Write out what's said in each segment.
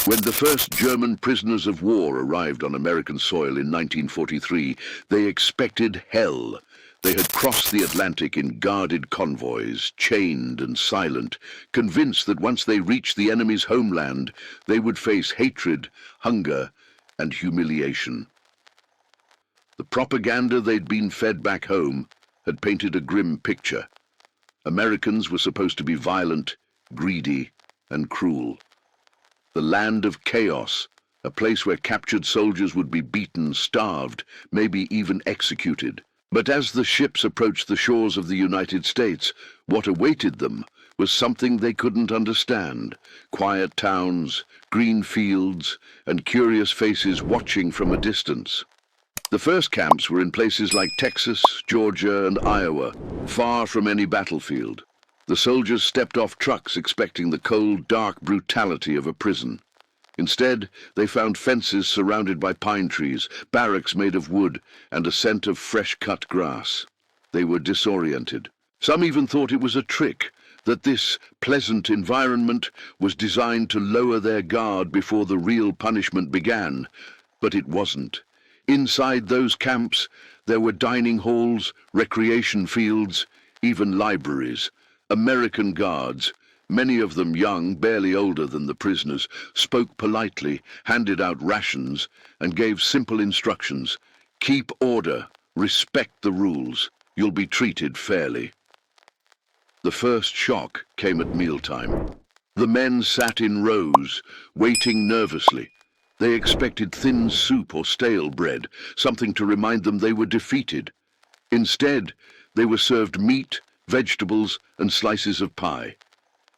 When the first German prisoners of war arrived on American soil in 1943, they expected hell. They had crossed the Atlantic in guarded convoys, chained and silent, convinced that once they reached the enemy's homeland, they would face hatred, hunger, and humiliation. The propaganda they'd been fed back home had painted a grim picture. Americans were supposed to be violent, greedy, and cruel. The land of chaos, a place where captured soldiers would be beaten, starved, maybe even executed. But as the ships approached the shores of the United States, what awaited them was something they couldn't understand. Quiet towns, green fields, and curious faces watching from a distance. The first camps were in places like Texas, Georgia, and Iowa, far from any battlefield. The soldiers stepped off trucks expecting the cold, dark brutality of a prison. Instead, they found fences surrounded by pine trees, barracks made of wood, and a scent of fresh-cut grass. They were disoriented. Some even thought it was a trick, that this pleasant environment was designed to lower their guard before the real punishment began. But it wasn't. Inside those camps, there were dining halls, recreation fields, even libraries. American guards, many of them young, barely older than the prisoners, spoke politely, handed out rations, and gave simple instructions. Keep order, respect the rules, you'll be treated fairly. The first shock came at mealtime. The men sat in rows, waiting nervously. They expected thin soup or stale bread, something to remind them they were defeated. Instead, they were served meat, vegetables, and slices of pie.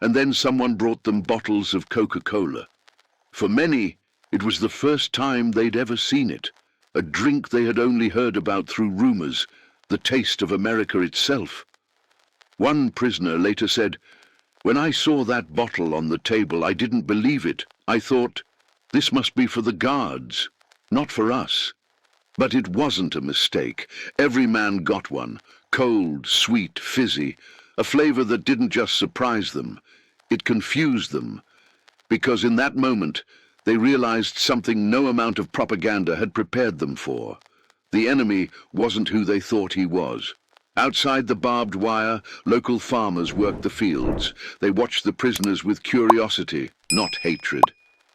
And then someone brought them bottles of Coca-Cola. For many, it was the first time they'd ever seen it, a drink they had only heard about through rumors, the taste of America itself. One prisoner later said, "When I saw that bottle on the table, I didn't believe it. I thought, this must be for the guards, not for us." But it wasn't a mistake. Every man got one. Cold, sweet, fizzy, a flavor that didn't just surprise them, it confused them, because in that moment they realized something no amount of propaganda had prepared them for. The enemy wasn't who they thought he was. Outside the barbed wire, local farmers worked the fields. They watched the prisoners with curiosity, not hatred.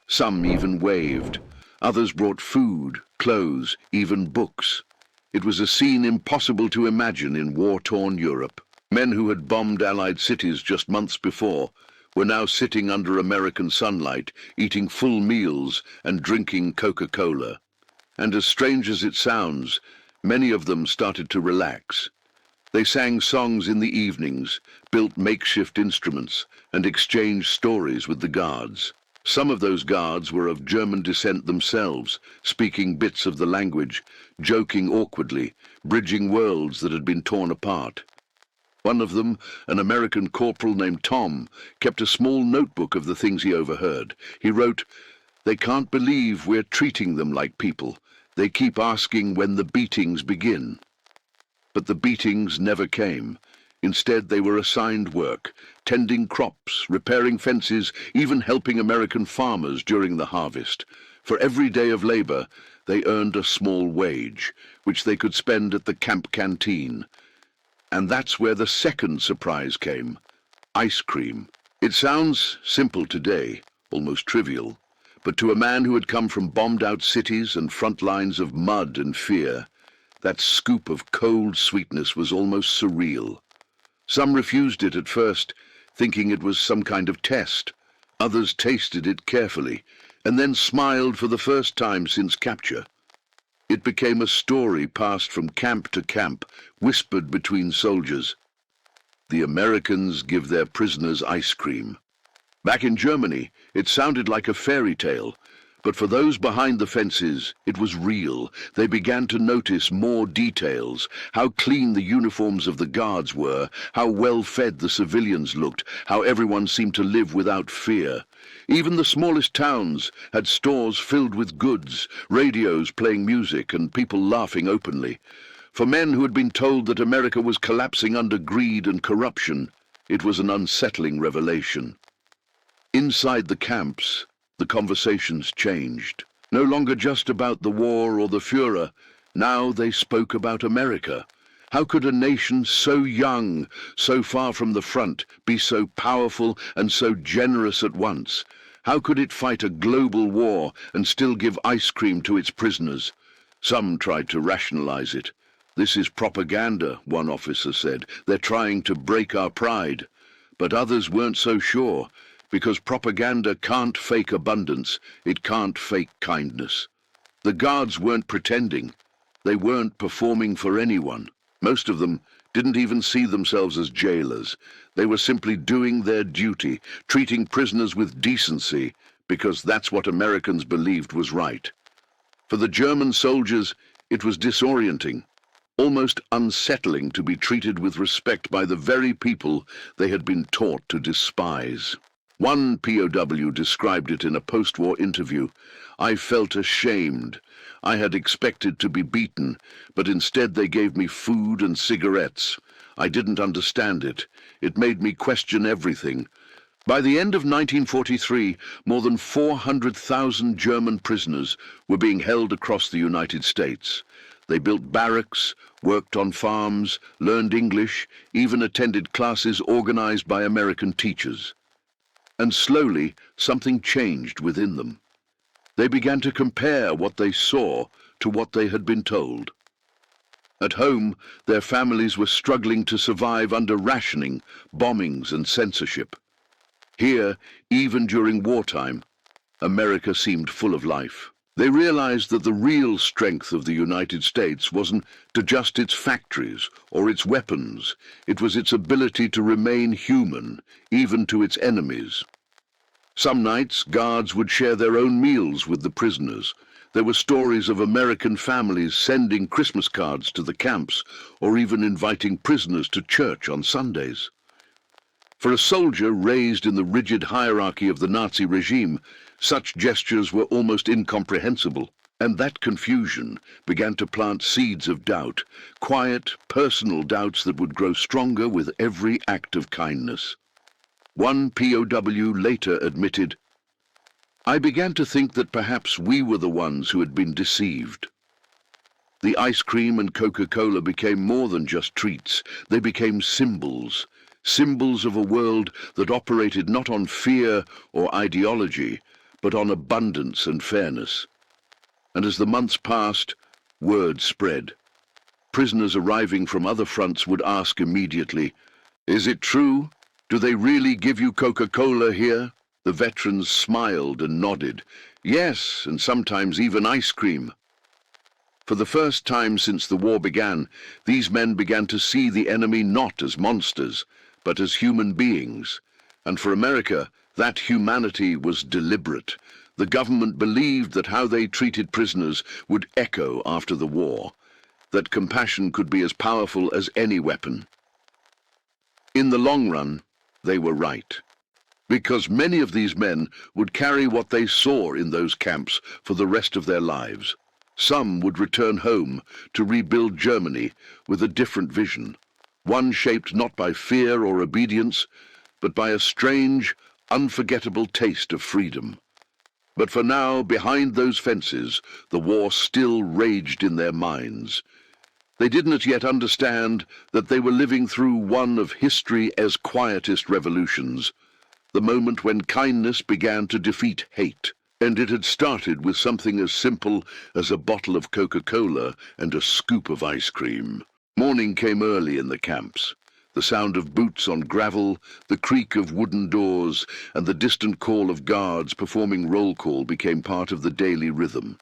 Some even waved. Others brought food, clothes, even books. It was a scene impossible to imagine in war-torn Europe. Men who had bombed Allied cities just months before were now sitting under American sunlight, eating full meals and drinking Coca-Cola. And as strange as it sounds, many of them started to relax. They sang songs in the evenings, built makeshift instruments, and exchanged stories with the guards. Some of those guards were of German descent themselves, speaking bits of the language, joking awkwardly, bridging worlds that had been torn apart. One of them, an American corporal named Tom, kept a small notebook of the things he overheard. He wrote, "They can't believe we're treating them like people. They keep asking when the beatings begin." But the beatings never came. Instead, they were assigned work, tending crops, repairing fences, even helping American farmers during the harvest. For every day of labor, they earned a small wage, which they could spend at the camp canteen. And that's where the second surprise came: ice cream. It sounds simple today, almost trivial, but to a man who had come from bombed-out cities and front lines of mud and fear, that scoop of cold sweetness was almost surreal. Some refused it at first, thinking it was some kind of test. Others tasted it carefully, and then smiled for the first time since capture. It became a story passed from camp to camp, whispered between soldiers. The Americans give their prisoners ice cream. Back in Germany, it sounded like a fairy tale, but for those behind the fences, it was real. They began to notice more details: how clean the uniforms of the guards were, how well-fed the civilians looked, how everyone seemed to live without fear. Even the smallest towns had stores filled with goods, radios playing music, and people laughing openly. For men who had been told that America was collapsing under greed and corruption, it was an unsettling revelation. Inside the camps, The conversations changed. No longer just about the war or the Führer. Now they spoke about America. How could a nation so young, so far from the front, be so powerful and so generous at once? How could it fight a global war and still give ice cream to its prisoners? Some tried to rationalize it. "This is propaganda," one officer said. "They're trying to break our pride." But others weren't so sure, because propaganda can't fake abundance, it can't fake kindness. The guards weren't pretending. They weren't performing for anyone. Most of them didn't even see themselves as jailers. They were simply doing their duty, treating prisoners with decency, because that's what Americans believed was right. For the German soldiers, it was disorienting, almost unsettling to be treated with respect by the very people they had been taught to despise. One POW described it in a post-war interview. "I felt ashamed. I had expected to be beaten, but instead they gave me food and cigarettes. I didn't understand it. It made me question everything." By the end of 1943, more than 400,000 German prisoners were being held across the United States. They built barracks, worked on farms, learned English, even attended classes organized by American teachers. And slowly, something changed within them. They began to compare what they saw to what they had been told. At home, their families were struggling to survive under rationing, bombings, and censorship. Here, even during wartime, America seemed full of life. They realized that the real strength of the United States wasn't just its factories or its weapons. It was its ability to remain human, even to its enemies. Some nights, guards would share their own meals with the prisoners. There were stories of American families sending Christmas cards to the camps, or even inviting prisoners to church on Sundays. For a soldier raised in the rigid hierarchy of the Nazi regime, such gestures were almost incomprehensible, and that confusion began to plant seeds of doubt, quiet, personal doubts that would grow stronger with every act of kindness. One POW later admitted, "I began to think that perhaps we were the ones who had been deceived." The ice cream and Coca-Cola became more than just treats. They became symbols. Symbols of a world that operated not on fear or ideology, but on abundance and fairness. And as the months passed, word spread. Prisoners arriving from other fronts would ask immediately, "Is it true? Do they really give you Coca-Cola here?" The veterans smiled and nodded. "Yes, and sometimes even ice cream." For the first time since the war began, these men began to see the enemy not as monsters, but as human beings. And for America, that humanity was deliberate. The government believed that how they treated prisoners would echo after the war, that compassion could be as powerful as any weapon. In the long run, they were right, because many of these men would carry what they saw in those camps for the rest of their lives. Some would return home to rebuild Germany with a different vision, one shaped not by fear or obedience, but by a strange, unforgettable taste of freedom. But for now, behind those fences, the war still raged in their minds. They didn't yet understand that they were living through one of history's quietest revolutions, the moment when kindness began to defeat hate. And it had started with something as simple as a bottle of Coca-Cola and a scoop of ice cream. Morning came early in the camps. The sound of boots on gravel, the creak of wooden doors, and the distant call of guards performing roll call became part of the daily rhythm.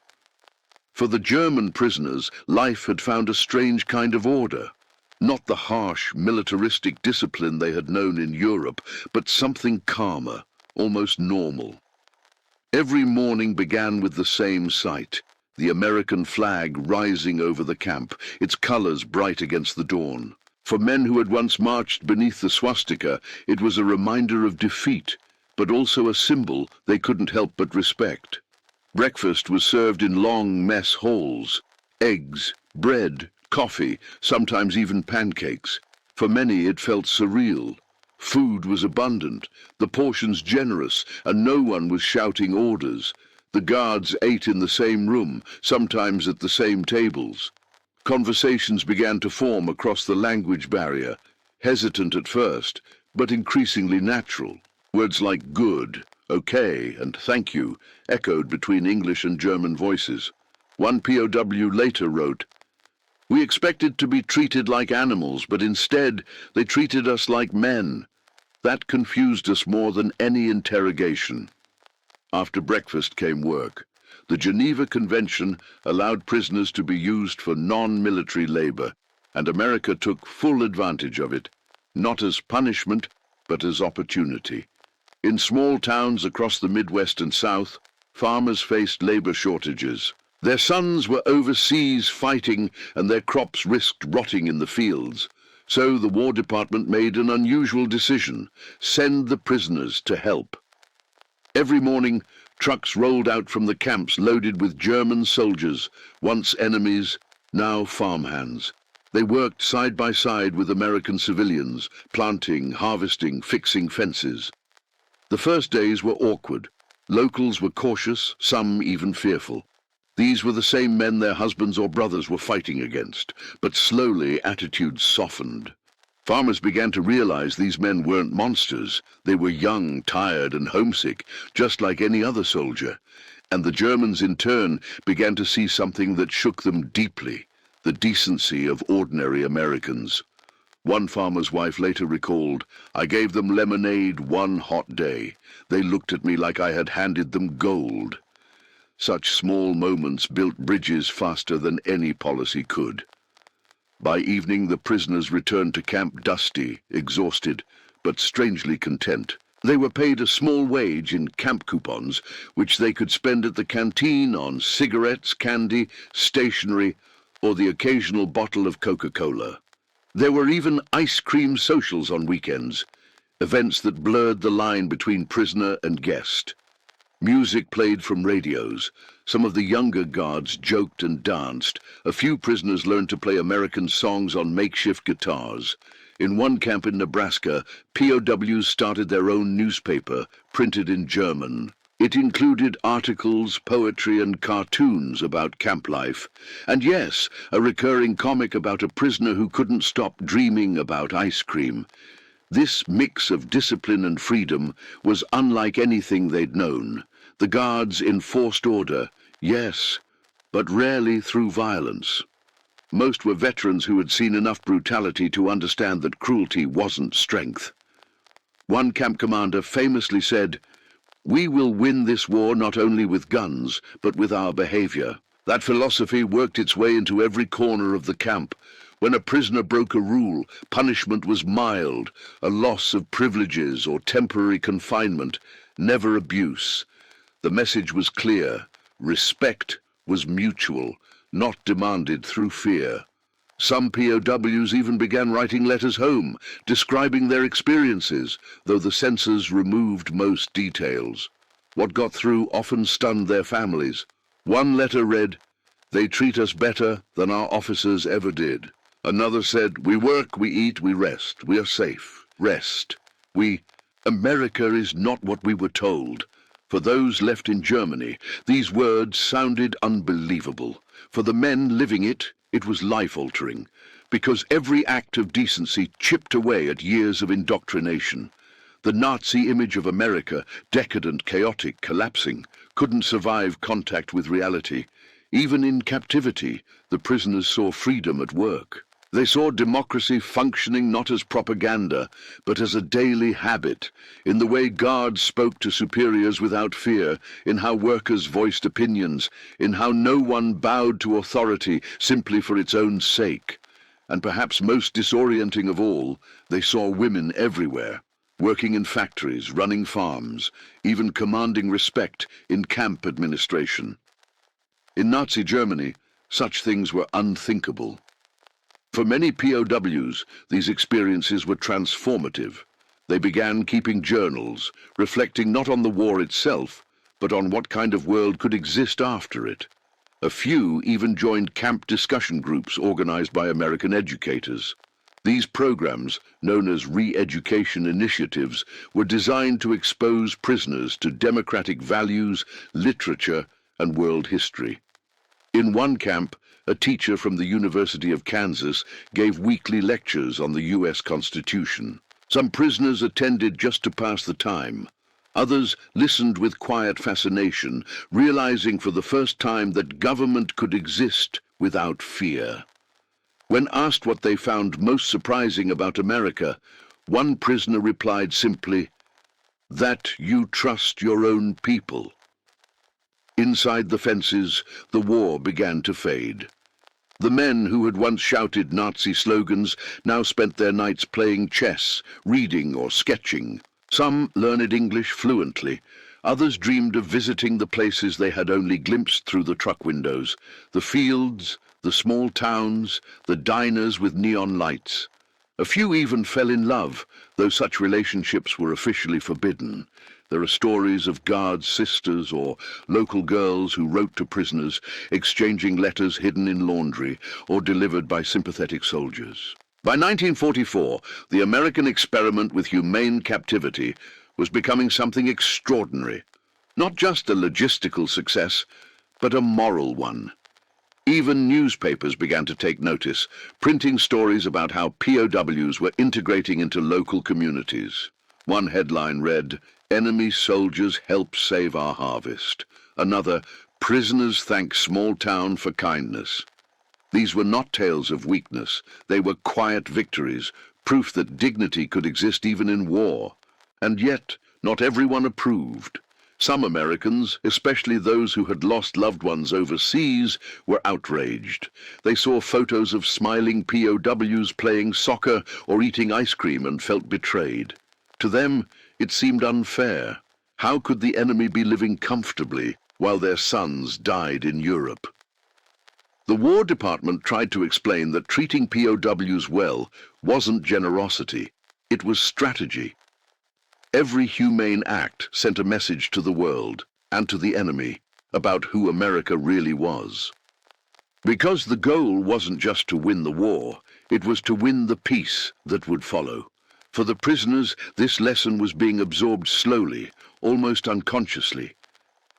For the German prisoners, life had found a strange kind of order. Not the harsh, militaristic discipline they had known in Europe, but something calmer, almost normal. Every morning began with the same sight, the American flag rising over the camp, its colors bright against the dawn. For men who had once marched beneath the swastika, it was a reminder of defeat, but also a symbol they couldn't help but respect. Breakfast was served in long mess halls. Eggs, bread, coffee, sometimes even pancakes. For many it felt surreal. Food was abundant, the portions generous, and no one was shouting orders. The guards ate in the same room, sometimes at the same tables. Conversations began to form across the language barrier, hesitant at first, but increasingly natural. Words like good, okay, and thank you echoed between English and German voices. One POW later wrote, "We expected to be treated like animals, but instead they treated us like men. That confused us more than any interrogation." After breakfast came work. The Geneva Convention allowed prisoners to be used for non-military labor, and America took full advantage of it, not as punishment, but as opportunity. In small towns across the Midwest and South, farmers faced labor shortages. Their sons were overseas fighting, and their crops risked rotting in the fields. So the War Department made an unusual decision: send the prisoners to help. Every morning, trucks rolled out from the camps loaded with German soldiers, once enemies, now farmhands. They worked side by side with American civilians, planting, harvesting, fixing fences. The first days were awkward. Locals were cautious, some even fearful. These were the same men their husbands or brothers were fighting against, but slowly attitudes softened. Farmers began to realize these men weren't monsters. They were young, tired, and homesick, just like any other soldier. And the Germans, in turn, began to see something that shook them deeply: the decency of ordinary Americans. One farmer's wife later recalled, "I gave them lemonade one hot day. They looked at me like I had handed them gold." Such small moments built bridges faster than any policy could. By evening, the prisoners returned to camp dusty, exhausted, but strangely content. They were paid a small wage in camp coupons, which they could spend at the canteen on cigarettes, candy, stationery, or the occasional bottle of Coca-Cola. There were even ice cream socials on weekends, events that blurred the line between prisoner and guest. Music played from radios. Some of the younger guards joked and danced. A few prisoners learned to play American songs on makeshift guitars. In one camp in Nebraska, POWs started their own newspaper, printed in German. It included articles, poetry, and cartoons about camp life. And yes, a recurring comic about a prisoner who couldn't stop dreaming about ice cream. This mix of discipline and freedom was unlike anything they'd known. The guards enforced order, yes, but rarely through violence. Most were veterans who had seen enough brutality to understand that cruelty wasn't strength. One camp commander famously said, "We will win this war not only with guns, but with our behavior." That philosophy worked its way into every corner of the camp. When a prisoner broke a rule, punishment was mild, a loss of privileges or temporary confinement, never abuse. The message was clear: respect was mutual, not demanded through fear. Some POWs even began writing letters home, describing their experiences, though the censors removed most details. What got through often stunned their families. One letter read, "They treat us better than our officers ever did." Another said, "We work, we eat, we rest. We are safe. Rest. America is not what we were told." For those left in Germany, these words sounded unbelievable. For the men living it, it was life-altering, because every act of decency chipped away at years of indoctrination. The Nazi image of America, decadent, chaotic, collapsing, couldn't survive contact with reality. Even in captivity, the prisoners saw freedom at work. They saw democracy functioning not as propaganda, but as a daily habit, in the way guards spoke to superiors without fear, in how workers voiced opinions, in how no one bowed to authority simply for its own sake. And perhaps most disorienting of all, they saw women everywhere, working in factories, running farms, even commanding respect in camp administration. In Nazi Germany, such things were unthinkable. For many POWs, these experiences were transformative. They began keeping journals, reflecting not on the war itself, but on what kind of world could exist after it. A few even joined camp discussion groups organized by American educators. These programs, known as re-education initiatives, were designed to expose prisoners to democratic values, literature, and world history. In one camp, a teacher from the University of Kansas gave weekly lectures on the U.S. Constitution. Some prisoners attended just to pass the time. Others listened with quiet fascination, realizing for the first time that government could exist without fear. When asked what they found most surprising about America, one prisoner replied simply, "That you trust your own people." Inside the fences, the war began to fade. The men who had once shouted Nazi slogans now spent their nights playing chess, reading or sketching. Some learned English fluently. Others dreamed of visiting the places they had only glimpsed through the truck windows, the fields, the small towns, the diners with neon lights. A few even fell in love, though such relationships were officially forbidden. There are stories of guards' sisters or local girls who wrote to prisoners, exchanging letters hidden in laundry or delivered by sympathetic soldiers. By 1944, the American experiment with humane captivity was becoming something extraordinary. Not just a logistical success, but a moral one. Even newspapers began to take notice, printing stories about how POWs were integrating into local communities. One headline read, "Enemy soldiers help save our harvest." Another, "Prisoners thank small town for kindness." These were not tales of weakness. They were quiet victories, proof that dignity could exist even in war. And yet, not everyone approved. Some Americans, especially those who had lost loved ones overseas, were outraged. They saw photos of smiling POWs playing soccer or eating ice cream and felt betrayed. To them, it seemed unfair. How could the enemy be living comfortably while their sons died in Europe? The War Department tried to explain that treating POWs well wasn't generosity, it was strategy. Every humane act sent a message to the world and to the enemy about who America really was. Because the goal wasn't just to win the war, it was to win the peace that would follow. For the prisoners, this lesson was being absorbed slowly, almost unconsciously,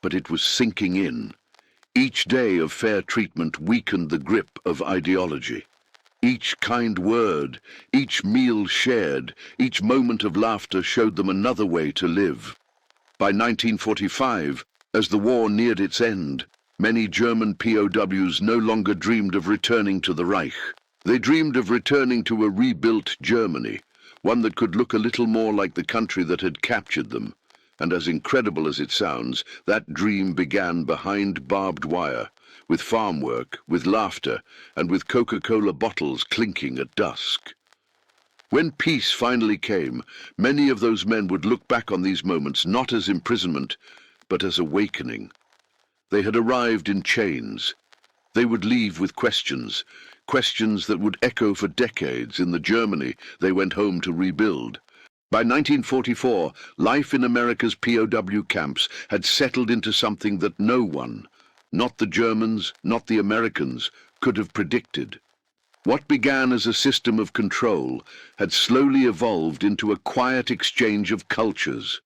but it was sinking in. Each day of fair treatment weakened the grip of ideology. Each kind word, each meal shared, each moment of laughter showed them another way to live. By 1945, as the war neared its end, many German POWs no longer dreamed of returning to the Reich. They dreamed of returning to a rebuilt Germany, one that could look a little more like the country that had captured them. And as incredible as it sounds, that dream began behind barbed wire, with farm work, with laughter, and with Coca-Cola bottles clinking at dusk. When peace finally came, many of those men would look back on these moments not as imprisonment, but as awakening. They had arrived in chains. They would leave with questions, questions that would echo for decades in the Germany they went home to rebuild. By 1944, life in America's POW camps had settled into something that no one, not the Germans, not the Americans, could have predicted. What began as a system of control had slowly evolved into a quiet exchange of cultures.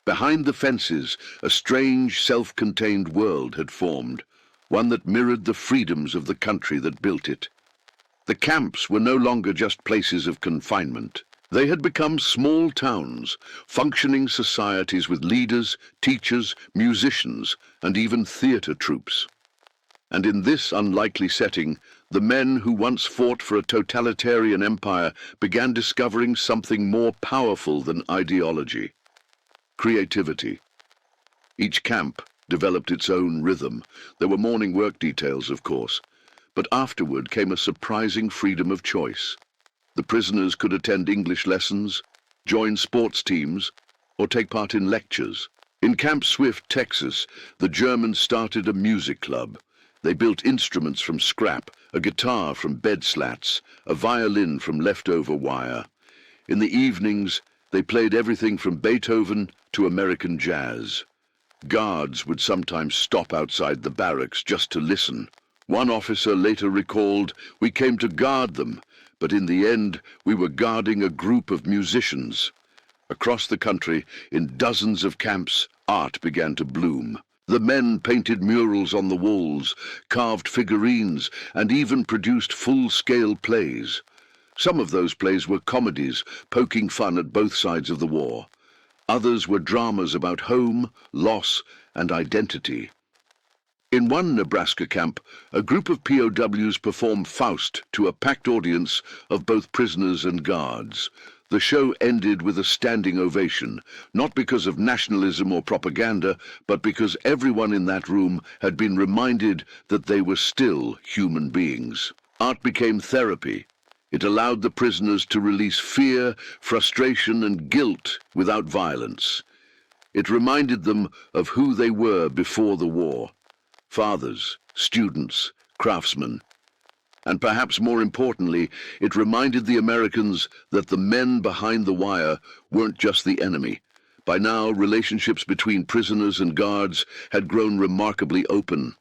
Behind the fences, a strange, self-contained world had formed, one that mirrored the freedoms of the country that built it. The camps were no longer just places of confinement. They had become small towns, functioning societies with leaders, teachers, musicians, and even theater troupes. And in this unlikely setting, the men who once fought for a totalitarian empire began discovering something more powerful than ideology: creativity. Each camp developed its own rhythm. There were morning work details, of course, but afterward came a surprising freedom of choice. The prisoners could attend English lessons, join sports teams, or take part in lectures. In Camp Swift, Texas, the Germans started a music club. They built instruments from scrap, a guitar from bed slats, a violin from leftover wire. In the evenings, they played everything from Beethoven to American jazz. Guards would sometimes stop outside the barracks just to listen. One officer later recalled, "We came to guard them, But in the end, we were guarding a group of musicians. Across the country, in dozens of camps, art began to bloom. The men painted murals on the walls, carved figurines, and even produced full-scale plays. Some of those plays were comedies, poking fun at both sides of the war. Others were dramas about home, loss, and identity. In one Nebraska camp, a group of POWs performed Faust to a packed audience of both prisoners and guards. The show ended with a standing ovation, not because of nationalism or propaganda, but because everyone in that room had been reminded that they were still human beings. Art became therapy. It allowed the prisoners to release fear, frustration, and guilt without violence. It reminded them of who they were before the war: fathers, students, craftsmen. And perhaps more importantly, it reminded the Americans that the men behind the wire weren't just the enemy. By now, relationships between prisoners and guards had grown remarkably open.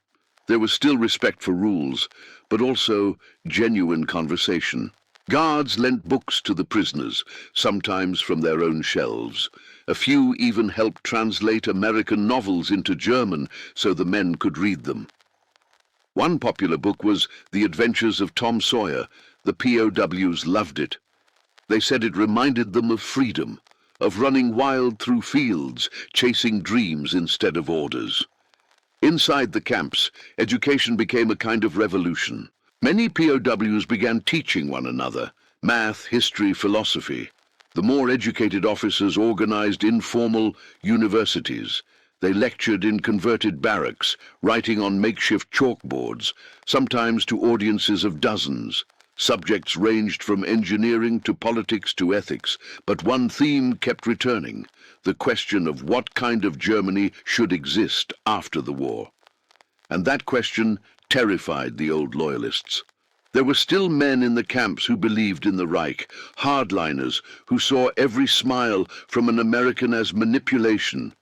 There was still respect for rules, but also genuine conversation. Guards lent books to the prisoners, sometimes from their own shelves. A few even helped translate American novels into German so the men could read them. One popular book was The Adventures of Tom Sawyer. The POWs loved it. They said it reminded them of freedom, of running wild through fields, chasing dreams instead of orders. Inside the camps, education became a kind of revolution. Many POWs began teaching one another, math, history, philosophy. The more educated officers organized informal universities. They lectured in converted barracks, writing on makeshift chalkboards, sometimes to audiences of dozens. Subjects ranged from engineering to politics to ethics, but one theme kept returning: the question of what kind of Germany should exist after the war. And that question terrified the old loyalists. There were still men in the camps who believed in the Reich, hardliners who saw every smile from an American as manipulation.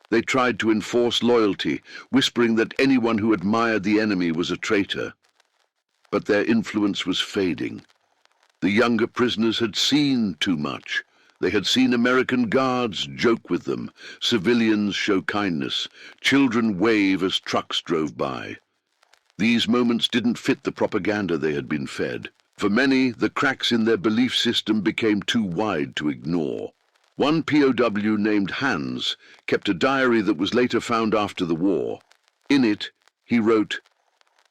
They tried to enforce loyalty, whispering that anyone who admired the enemy was a traitor. But their influence was fading. The younger prisoners had seen too much. They had seen American guards joke with them, civilians show kindness, children wave as trucks drove by. These moments didn't fit the propaganda they had been fed. For many, the cracks in their belief system became too wide to ignore. One POW named Hans kept a diary that was later found after the war. In it, he wrote,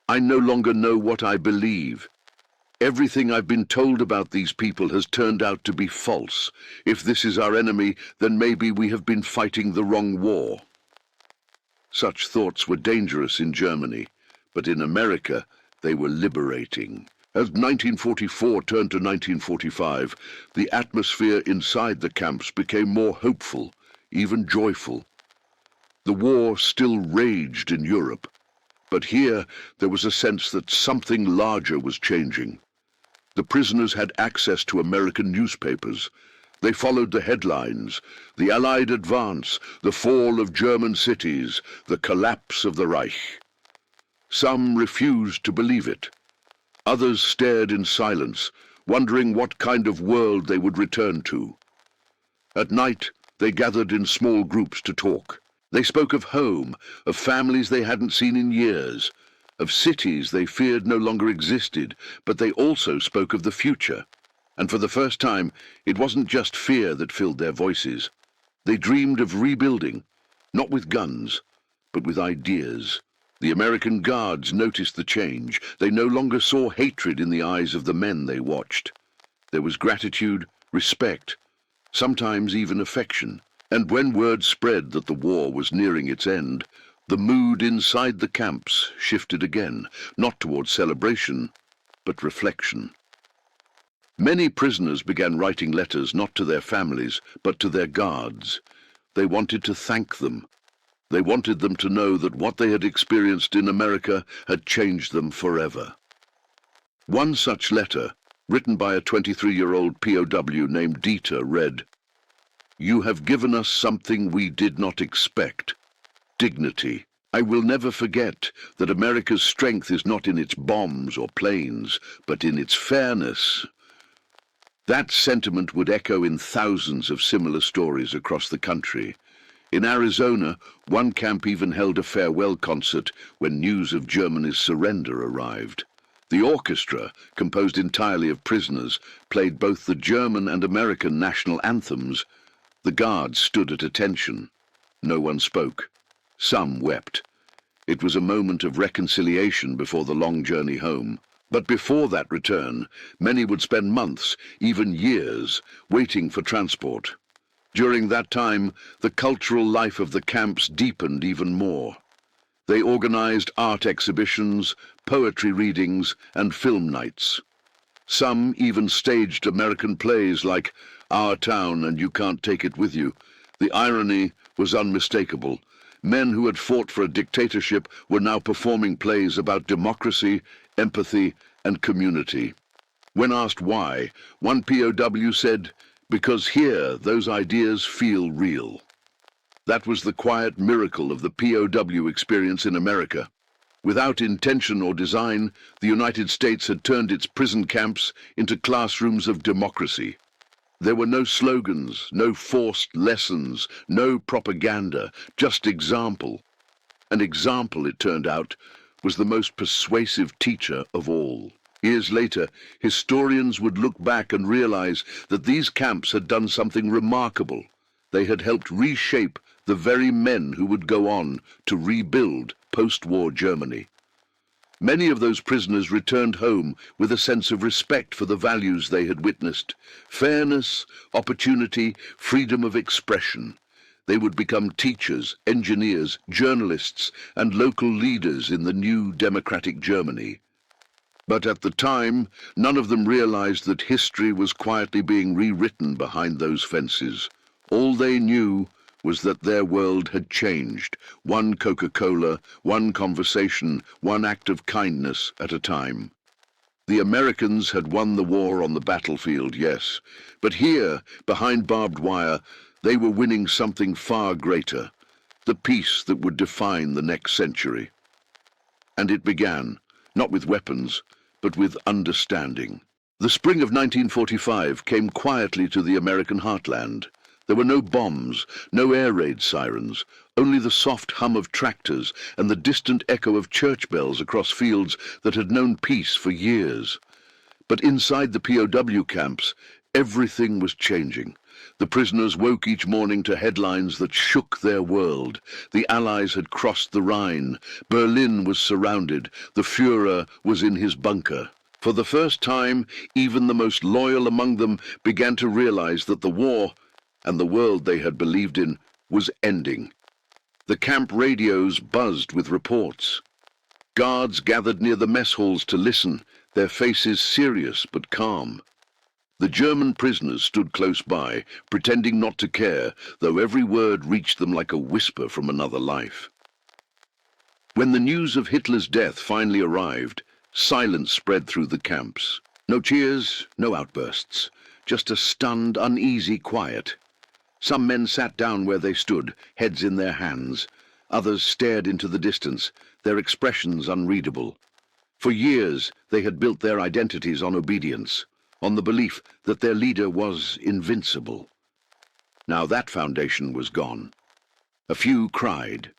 "I no longer know what I believe. Everything I've been told about these people has turned out to be false. If this is our enemy, then maybe we have been fighting the wrong war." Such thoughts were dangerous in Germany, but in America, they were liberating. As 1944 turned to 1945, the atmosphere inside the camps became more hopeful, even joyful. The war still raged in Europe, but here there was a sense that something larger was changing. The prisoners had access to American newspapers. They followed the headlines: the Allied advance, the fall of German cities, the collapse of the Reich. Some refused to believe it. Others stared in silence, wondering what kind of world they would return to. At night, they gathered in small groups to talk. They spoke of home, of families they hadn't seen in years, of cities they feared no longer existed, but they also spoke of the future. And for the first time, it wasn't just fear that filled their voices. They dreamed of rebuilding, not with guns, but with ideas. The American guards noticed the change. They no longer saw hatred in the eyes of the men they watched. There was gratitude, respect, sometimes even affection. And when word spread that the war was nearing its end, the mood inside the camps shifted again, not towards celebration, but reflection. Many prisoners began writing letters not to their families, but to their guards. They wanted to thank them. They wanted them to know that what they had experienced in America had changed them forever. One such letter, written by a 23-year-old POW named Dieter, read, "You have given us something we did not expect: dignity. I will never forget that America's strength is not in its bombs or planes, but in its fairness. That sentiment would echo in thousands of similar stories across the country. In Arizona, one camp even held a farewell concert when news of Germany's surrender arrived. The orchestra, composed entirely of prisoners, played both the German and American national anthems. The guards stood at attention. No one spoke. Some wept. It was a moment of reconciliation before the long journey home. But before that return, many would spend months, even years, waiting for transport. During that time, the cultural life of the camps deepened even more. They organized art exhibitions, poetry readings, and film nights. Some even staged American plays like Our Town and You Can't Take It With You. The irony was unmistakable. Men who had fought for a dictatorship were now performing plays about democracy, empathy, and community. When asked why, one POW said, "Because here those ideas feel real." That was the quiet miracle of the POW experience in America. Without intention or design, the United States had turned its prison camps into classrooms of democracy. There were no slogans, no forced lessons, no propaganda, just example. An example, it turned out, was the most persuasive teacher of all. Years later, historians would look back and realize that these camps had done something remarkable. They had helped reshape the very men who would go on to rebuild post-war Germany. Many of those prisoners returned home with a sense of respect for the values they had witnessed: fairness, opportunity, freedom of expression. They would become teachers, engineers, journalists, and local leaders in the new democratic Germany. But at the time, none of them realized that history was quietly being rewritten behind those fences. All they knew was that their world had changed, one Coca-Cola, one conversation, one act of kindness at a time. The Americans had won the war on the battlefield, yes, but here, behind barbed wire, they were winning something far greater, the peace that would define the next century. And it began, not with weapons, but with understanding. The spring of 1945 came quietly to the American heartland. There were no bombs, no air raid sirens, only the soft hum of tractors and the distant echo of church bells across fields that had known peace for years. But inside the POW camps, everything was changing. The prisoners woke each morning to headlines that shook their world. The Allies had crossed the Rhine. Berlin was surrounded. The Führer was in his bunker. For the first time, even the most loyal among them began to realize that the war, and the world they had believed in, was ending. The camp radios buzzed with reports. Guards gathered near the mess halls to listen, their faces serious but calm. The German prisoners stood close by, pretending not to care, though every word reached them like a whisper from another life. When the news of Hitler's death finally arrived, silence spread through the camps. No cheers, no outbursts, just a stunned, uneasy quiet. Some men sat down where they stood, heads in their hands. Others stared into the distance, their expressions unreadable. For years, they had built their identities on obedience, on the belief that their leader was invincible. Now that foundation was gone. A few cried,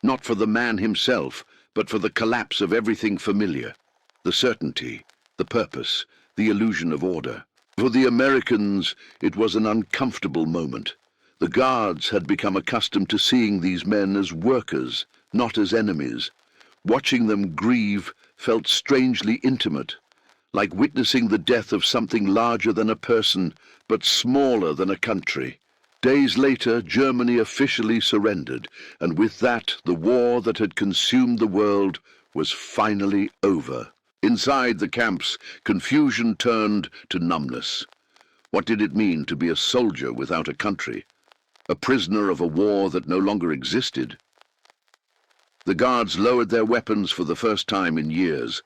not for the man himself, but for the collapse of everything familiar, the certainty, the purpose, the illusion of order. For the Americans, it was an uncomfortable moment. The guards had become accustomed to seeing these men as workers, not as enemies. Watching them grieve felt strangely intimate, like witnessing the death of something larger than a person, but smaller than a country. Days later, Germany officially surrendered, and with that, the war that had consumed the world was finally over. Inside the camps, confusion turned to numbness. What did it mean to be a soldier without a country? A prisoner of a war that no longer existed? The guards lowered their weapons for the first time in years.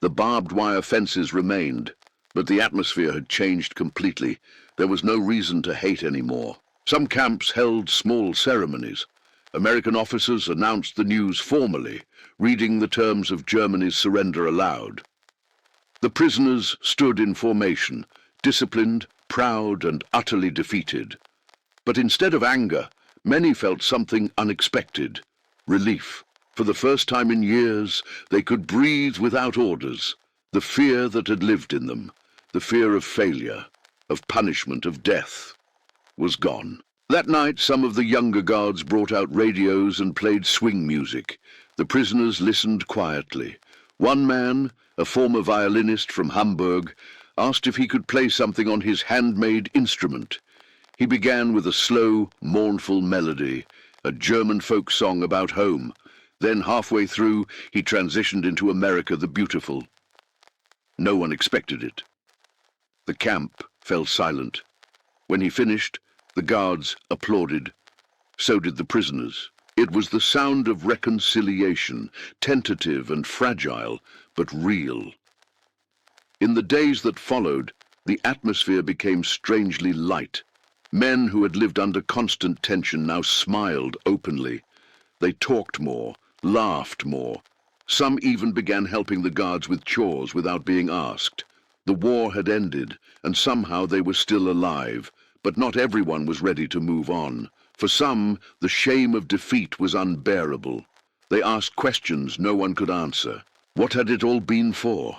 The barbed wire fences remained, but the atmosphere had changed completely. There was no reason to hate anymore. Some camps held small ceremonies. American officers announced the news formally, reading the terms of Germany's surrender aloud. The prisoners stood in formation, disciplined, proud, and utterly defeated. But instead of anger, many felt something unexpected: relief. For the first time in years, they could breathe without orders. The fear that had lived in them, the fear of failure, of punishment, of death, was gone. That night, some of the younger guards brought out radios and played swing music. The prisoners listened quietly. One man, a former violinist from Hamburg, asked if he could play something on his handmade instrument. He began with a slow, mournful melody, a German folk song about home. Then, halfway through, he transitioned into America the Beautiful. No one expected it. The camp fell silent. When he finished, the guards applauded. So did the prisoners. It was the sound of reconciliation, tentative and fragile, but real. In the days that followed, the atmosphere became strangely light. Men who had lived under constant tension now smiled openly. They talked more, laughed more. Some even began helping the guards with chores without being asked. The war had ended, and somehow they were still alive, but not everyone was ready to move on. For some, the shame of defeat was unbearable. They asked questions no one could answer. What had it all been for?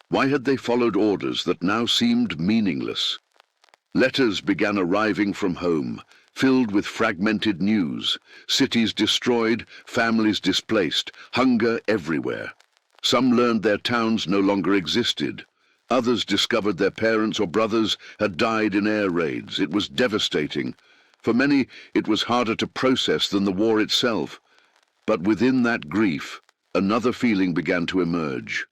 Why had they followed orders that now seemed meaningless? Letters began arriving from home, filled with fragmented news, cities destroyed, families displaced, hunger everywhere. Some learned their towns no longer existed. Others discovered their parents or brothers had died in air raids. It was devastating. For many, it was harder to process than the war itself. But within that grief, another feeling began to emerge: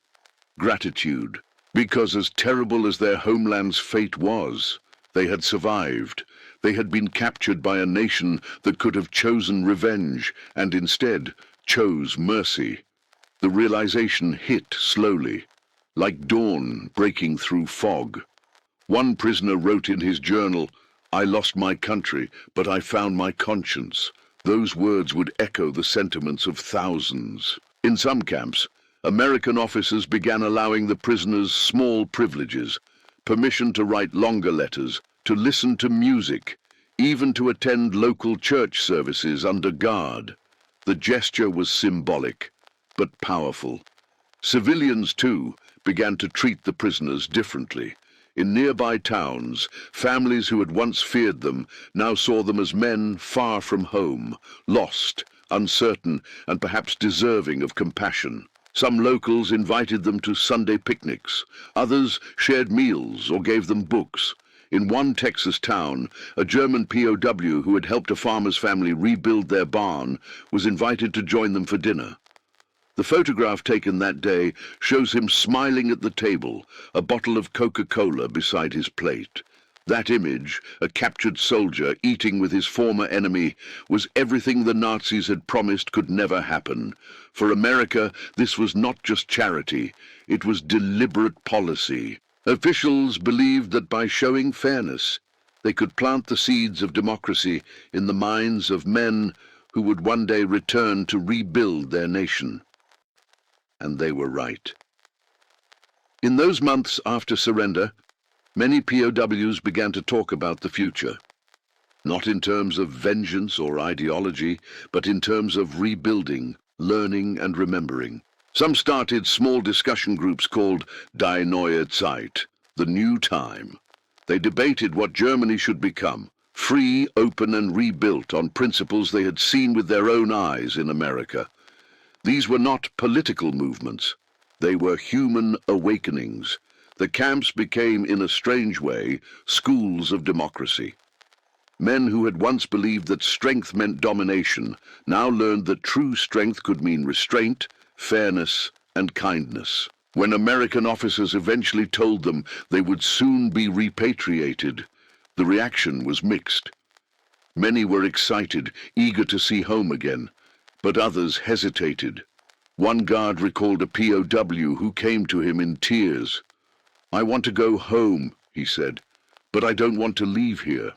gratitude. Because as terrible as their homeland's fate was, they had survived. They had been captured by a nation that could have chosen revenge, and instead chose mercy. The realization hit slowly, like dawn breaking through fog. One prisoner wrote in his journal, "I lost my country, but I found my conscience." Those words would echo the sentiments of thousands. In some camps, American officers began allowing the prisoners small privileges: permission to write longer letters, to listen to music, even to attend local church services under guard. The gesture was symbolic, but powerful. Civilians, too, began to treat the prisoners differently. In nearby towns, families who had once feared them now saw them as men far from home, lost, uncertain, and perhaps deserving of compassion. Some locals invited them to Sunday picnics. Others shared meals or gave them books. In one Texas town, a German POW who had helped a farmer's family rebuild their barn was invited to join them for dinner. The photograph taken that day shows him smiling at the table, a bottle of Coca-Cola beside his plate. That image, a captured soldier eating with his former enemy, was everything the Nazis had promised could never happen. For America, this was not just charity, it was deliberate policy. Officials believed that by showing fairness, they could plant the seeds of democracy in the minds of men who would one day return to rebuild their nation. And they were right. In those months after surrender, many POWs began to talk about the future, not in terms of vengeance or ideology, but in terms of rebuilding, learning, and remembering. Some started small discussion groups called Die Neue Zeit, the new time. They debated what Germany should become: free, open, and rebuilt on principles they had seen with their own eyes in America. These were not political movements. They were human awakenings. The camps became, in a strange way, schools of democracy. Men who had once believed that strength meant domination now learned that true strength could mean restraint, fairness, and kindness. When American officers eventually told them they would soon be repatriated, the reaction was mixed. Many were excited, eager to see home again, but others hesitated. One guard recalled a POW who came to him in tears. "I want to go home," he said, "but I don't want to leave here."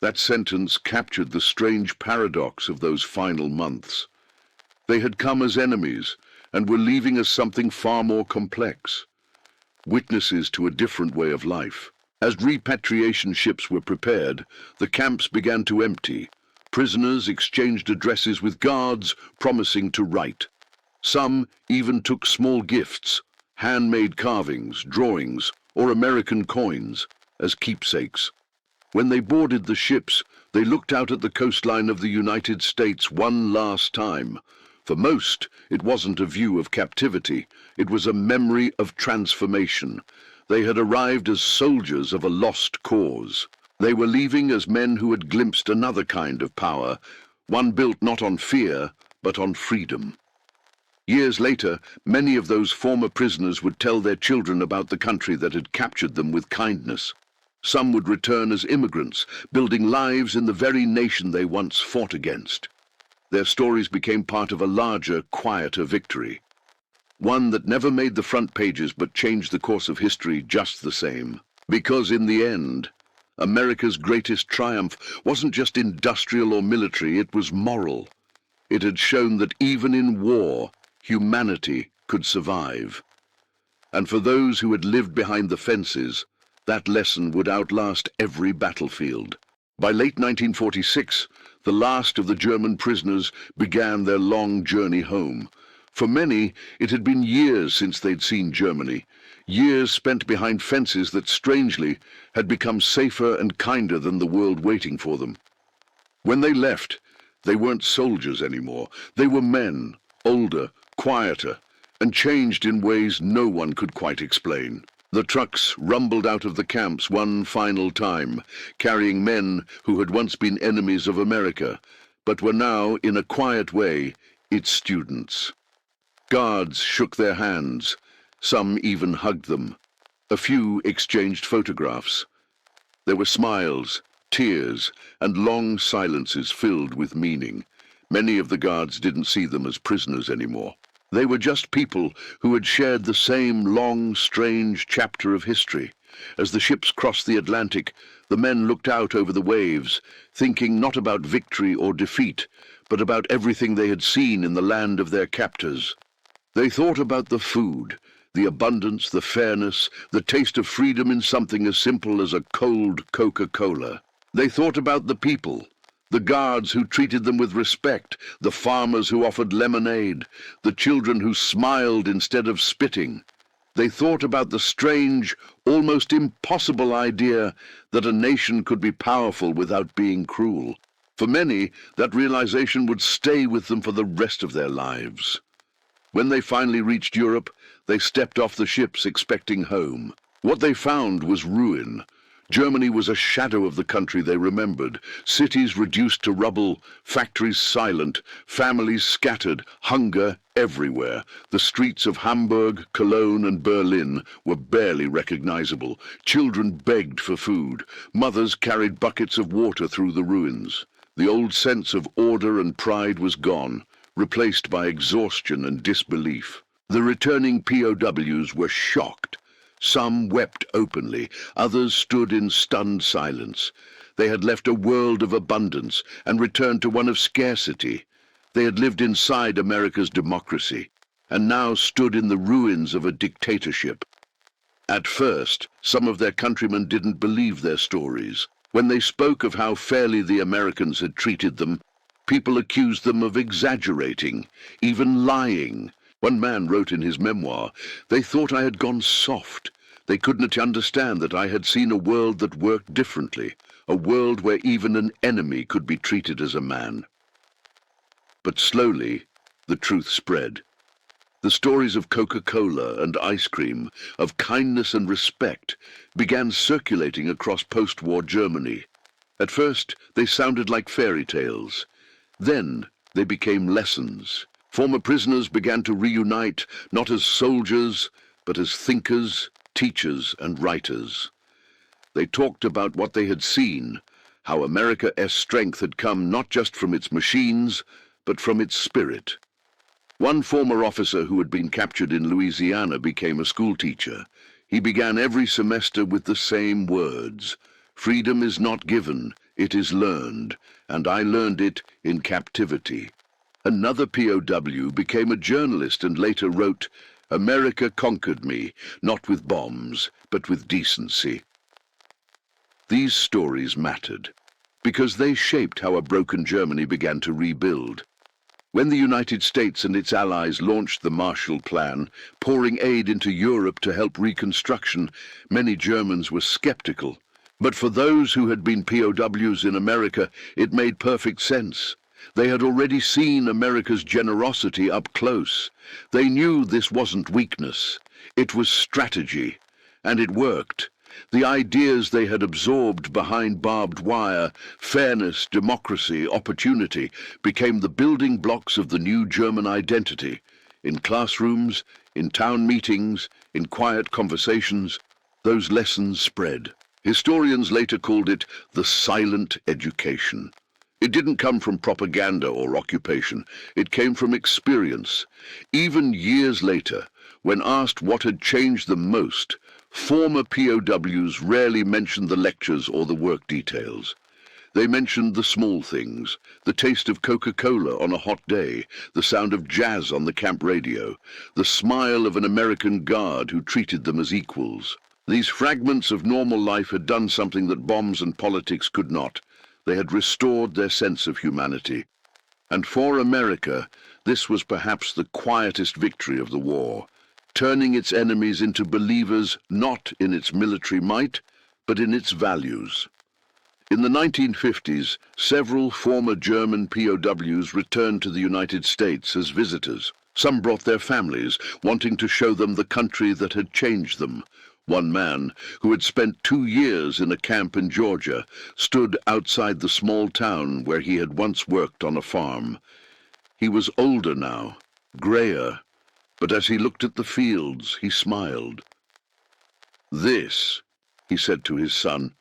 That sentence captured the strange paradox of those final months. They had come as enemies and were leaving as something far more complex, witnesses to a different way of life. As repatriation ships were prepared, the camps began to empty. Prisoners exchanged addresses with guards, promising to write. Some even took small gifts, handmade carvings, drawings, or American coins, as keepsakes. When they boarded the ships, they looked out at the coastline of the United States one last time. For most, it wasn't a view of captivity, it was a memory of transformation. They had arrived as soldiers of a lost cause. They were leaving as men who had glimpsed another kind of power, one built not on fear, but on freedom. Years later, many of those former prisoners would tell their children about the country that had captured them with kindness. Some would return as immigrants, building lives in the very nation they once fought against. Their stories became part of a larger, quieter victory. One that never made the front pages but changed the course of history just the same. Because in the end, America's greatest triumph wasn't just industrial or military, it was moral. It had shown that even in war, humanity could survive. And for those who had lived behind the fences, that lesson would outlast every battlefield. By late 1946, the last of the German prisoners began their long journey home. For many, it had been years since they'd seen Germany, years spent behind fences that, strangely, had become safer and kinder than the world waiting for them. When they left, they weren't soldiers anymore. They were men, older, quieter, and changed in ways no one could quite explain. The trucks rumbled out of the camps one final time, carrying men who had once been enemies of America, but were now, in a quiet way, its students. Guards shook their hands. Some even hugged them. A few exchanged photographs. There were smiles, tears, and long silences filled with meaning. Many of the guards didn't see them as prisoners anymore. They were just people who had shared the same long, strange chapter of history. As the ships crossed the Atlantic, the men looked out over the waves, thinking not about victory or defeat, but about everything they had seen in the land of their captors. They thought about the food, the abundance, the fairness, the taste of freedom in something as simple as a cold Coca-Cola. They thought about the people, the guards who treated them with respect, the farmers who offered lemonade, the children who smiled instead of spitting. They thought about the strange, almost impossible idea that a nation could be powerful without being cruel. For many, that realization would stay with them for the rest of their lives. When they finally reached Europe, they stepped off the ships expecting home. What they found was ruin. Germany was a shadow of the country they remembered, cities reduced to rubble, factories silent, families scattered, hunger everywhere. The streets of Hamburg, Cologne, and Berlin were barely recognizable. Children begged for food. Mothers carried buckets of water through the ruins. The old sense of order and pride was gone, replaced by exhaustion and disbelief. The returning POWs were shocked. Some wept openly, others stood in stunned silence. They had left a world of abundance and returned to one of scarcity. They had lived inside America's democracy, and now stood in the ruins of a dictatorship. At first, some of their countrymen didn't believe their stories. When they spoke of how fairly the Americans had treated them, people accused them of exaggerating, even lying. One man wrote in his memoir, "They thought I had gone soft. They couldn't understand that I had seen a world that worked differently, a world where even an enemy could be treated as a man." But slowly, the truth spread. The stories of Coca-Cola and ice cream, of kindness and respect, began circulating across post-war Germany. At first, they sounded like fairy tales. Then, they became lessons. Former prisoners began to reunite, not as soldiers, but as thinkers, teachers, and writers. They talked about what they had seen, how America's strength had come not just from its machines, but from its spirit. One former officer who had been captured in Louisiana became a schoolteacher. He began every semester with the same words: "Freedom is not given, It is learned, and I learned it in captivity. Another POW became a journalist and later wrote, "America conquered me, not with bombs, but with decency." These stories mattered, because they shaped how a broken Germany began to rebuild. When the United States and its allies launched the Marshall Plan, pouring aid into Europe to help reconstruction, many Germans were skeptical. But for those who had been POWs in America, it made perfect sense. They had already seen America's generosity up close. They knew this wasn't weakness. It was strategy. And it worked. The ideas they had absorbed behind barbed wire, fairness, democracy, opportunity, became the building blocks of the new German identity. In classrooms, in town meetings, in quiet conversations, those lessons spread. Historians later called it the silent education. It didn't come from propaganda or occupation. It came from experience. Even years later, when asked what had changed them most, former POWs rarely mentioned the lectures or the work details. They mentioned the small things, the taste of Coca-Cola on a hot day, the sound of jazz on the camp radio, the smile of an American guard who treated them as equals. These fragments of normal life had done something that bombs and politics could not. They had restored their sense of humanity. And for America, this was perhaps the quietest victory of the war, turning its enemies into believers not in its military might, but in its values. In the 1950s, several former German POWs returned to the United States as visitors. Some brought their families, wanting to show them the country that had changed them. One man, who had spent 2 years in a camp in Georgia, stood outside the small town where he had once worked on a farm. He was older now, grayer, but as he looked at the fields, he smiled. "This," he said to his son,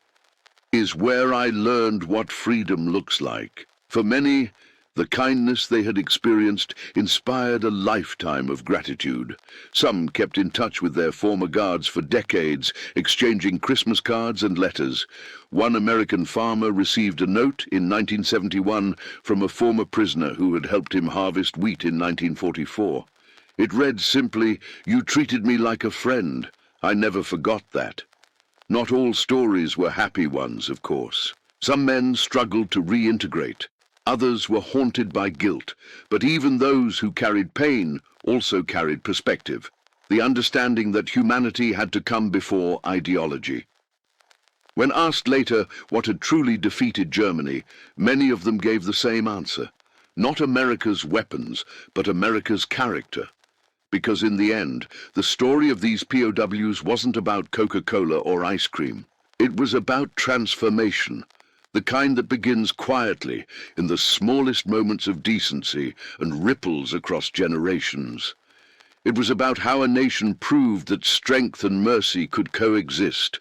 "is where I learned what freedom looks like." For many, the kindness they had experienced inspired a lifetime of gratitude. Some kept in touch with their former guards for decades, exchanging Christmas cards and letters. One American farmer received a note in 1971 from a former prisoner who had helped him harvest wheat in 1944. It read simply, "You treated me like a friend. I never forgot that." Not all stories were happy ones, of course. Some men struggled to reintegrate. Others were haunted by guilt, but even those who carried pain also carried perspective, the understanding that humanity had to come before ideology. When asked later what had truly defeated Germany, many of them gave the same answer. Not America's weapons, but America's character. Because in the end, the story of these POWs wasn't about Coca-Cola or ice cream. It was about transformation. The kind that begins quietly in the smallest moments of decency and ripples across generations. It was about how a nation proved that strength and mercy could coexist,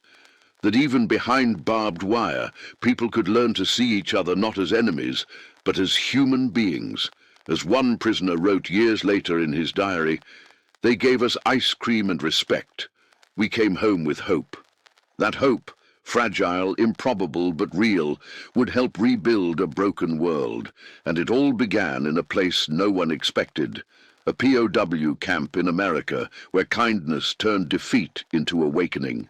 that even behind barbed wire, people could learn to see each other not as enemies, but as human beings. As one prisoner wrote years later in his diary, "They gave us ice cream and respect. We came home with hope." That hope, fragile, improbable, but real, would help rebuild a broken world, and it all began in a place no one expected, a POW camp in America, where kindness turned defeat into awakening.